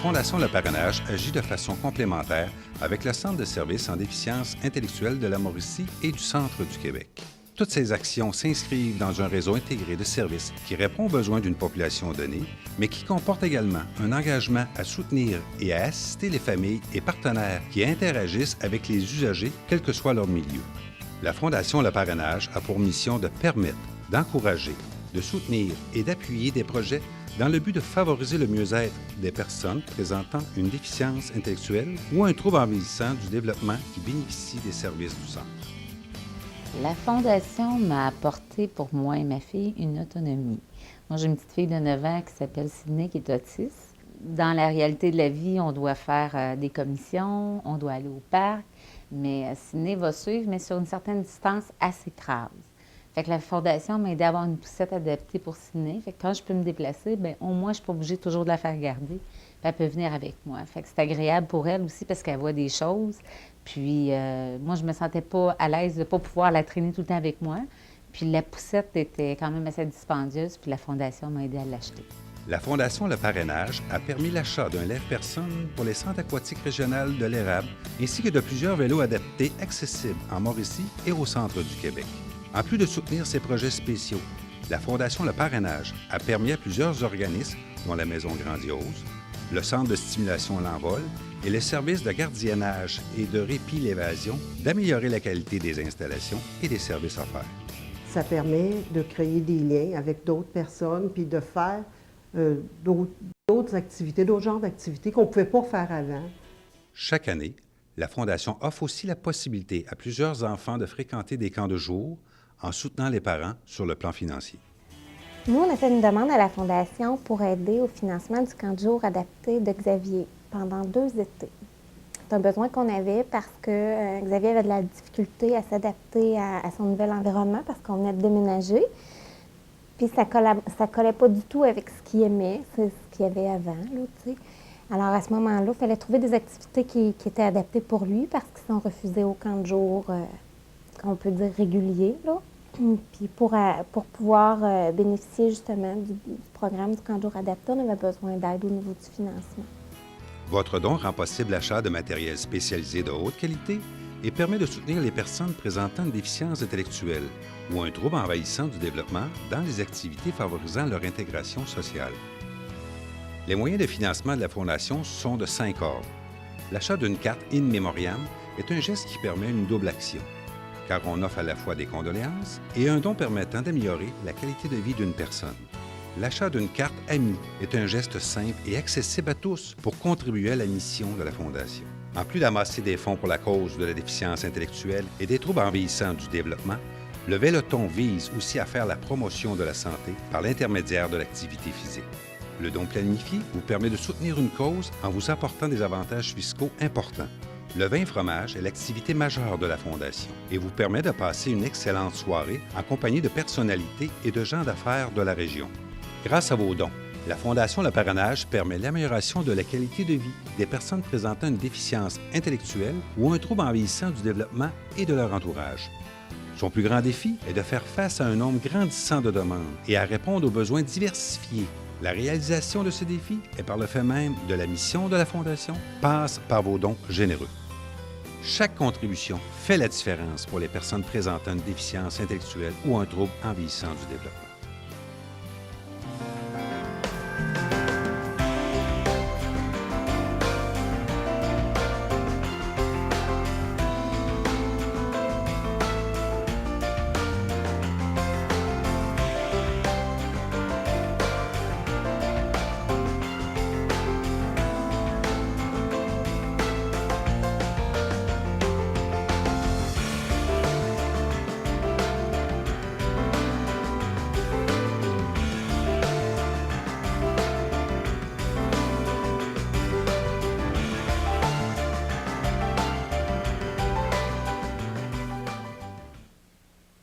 Fondation Le Parrainage agit de façon complémentaire avec le Centre de services en déficience intellectuelle de la Mauricie et du Centre du Québec. Toutes ces actions s'inscrivent dans un réseau intégré de services qui répond aux besoins d'une population donnée, mais qui comporte également un engagement à soutenir et à assister les familles et partenaires qui interagissent avec les usagers, quel que soit leur milieu. La Fondation Le Parrainage a pour mission de permettre, d'encourager, de soutenir et d'appuyer des projets dans le but de favoriser le mieux-être des personnes présentant une déficience intellectuelle ou un trouble en vieillissant du développement qui bénéficient des services du Centre. La Fondation m'a apporté pour moi et ma fille une autonomie. Moi, j'ai une petite fille de 9 ans qui s'appelle Sydney, qui est autiste. Dans la réalité de la vie, on doit faire des commissions, on doit aller au parc, mais Sydney va suivre, mais sur une certaine distance, elle s'écrase. Fait que la Fondation m'a aidé à avoir une poussette adaptée pour Sydney. Fait que quand je peux me déplacer, bien, au moins, je ne suis pas obligée toujours de la faire garder. Puis elle peut venir avec moi. Fait que c'est agréable pour elle aussi parce qu'elle voit des choses. Puis moi, je me sentais pas à l'aise de ne pas pouvoir la traîner tout le temps avec moi. Puis la poussette était quand même assez dispendieuse, puis la Fondation m'a aidé à l'acheter. La Fondation Le Parrainage a permis l'achat d'un lève-personne pour les centres aquatiques régionales de l'Érable, ainsi que de plusieurs vélos adaptés accessibles en Mauricie et au centre du Québec. En plus de soutenir ces projets spéciaux, la Fondation Le Parrainage a permis à plusieurs organismes, dont la Maison Grandiose, le Centre de stimulation L'Envol et les services de gardiennage et de répit l'évasion, d'améliorer la qualité des installations et des services offerts. Ça permet de créer des liens avec d'autres personnes puis de faire d'autres activités, d'autres genres d'activités qu'on ne pouvait pas faire avant. Chaque année, la Fondation offre aussi la possibilité à plusieurs enfants de fréquenter des camps de jour en soutenant les parents sur le plan financier. Nous, on a fait une demande à la Fondation pour aider au financement du camp de jour adapté de Xavier pendant 2 étés. C'est un besoin qu'on avait parce que Xavier avait de la difficulté à s'adapter à son nouvel environnement parce qu'on venait de déménager. Puis ça collait pas du tout avec ce qu'il aimait, c'est ce qu'il y avait avant, là, tu sais. Alors à ce moment-là, il fallait trouver des activités qui étaient adaptées pour lui parce qu'ils sont refusés au camp de jour, on peut dire régulier, là. Puis pour pouvoir bénéficier justement du programme du camp de jour adapté, on avait besoin d'aide au niveau du financement. Votre don rend possible l'achat de matériel spécialisé de haute qualité et permet de soutenir les personnes présentant une déficience intellectuelle ou un trouble envahissant du développement dans les activités favorisant leur intégration sociale. Les moyens de financement de la Fondation sont de 5 ordres. L'achat d'une carte in memoriam est un geste qui permet une double action, car on offre à la fois des condoléances et un don permettant d'améliorer la qualité de vie d'une personne. L'achat d'une carte amie est un geste simple et accessible à tous pour contribuer à la mission de la Fondation. En plus d'amasser des fonds pour la cause de la déficience intellectuelle et des troubles en vieillissant du développement, le Véloton vise aussi à faire la promotion de la santé par l'intermédiaire de l'activité physique. Le don planifié vous permet de soutenir une cause en vous apportant des avantages fiscaux importants. Le vin fromage est l'activité majeure de la Fondation et vous permet de passer une excellente soirée en compagnie de personnalités et de gens d'affaires de la région. Grâce à vos dons, la Fondation Le Parrainage permet l'amélioration de la qualité de vie des personnes présentant une déficience intellectuelle ou un trouble en vieillissant du développement et de leur entourage. Son plus grand défi est de faire face à un nombre grandissant de demandes et à répondre aux besoins diversifiés. La réalisation de ce défi et par le fait même de la mission de la Fondation passe par vos dons généreux. Chaque contribution fait la différence pour les personnes présentant une déficience intellectuelle ou un trouble en vieillissant du développement.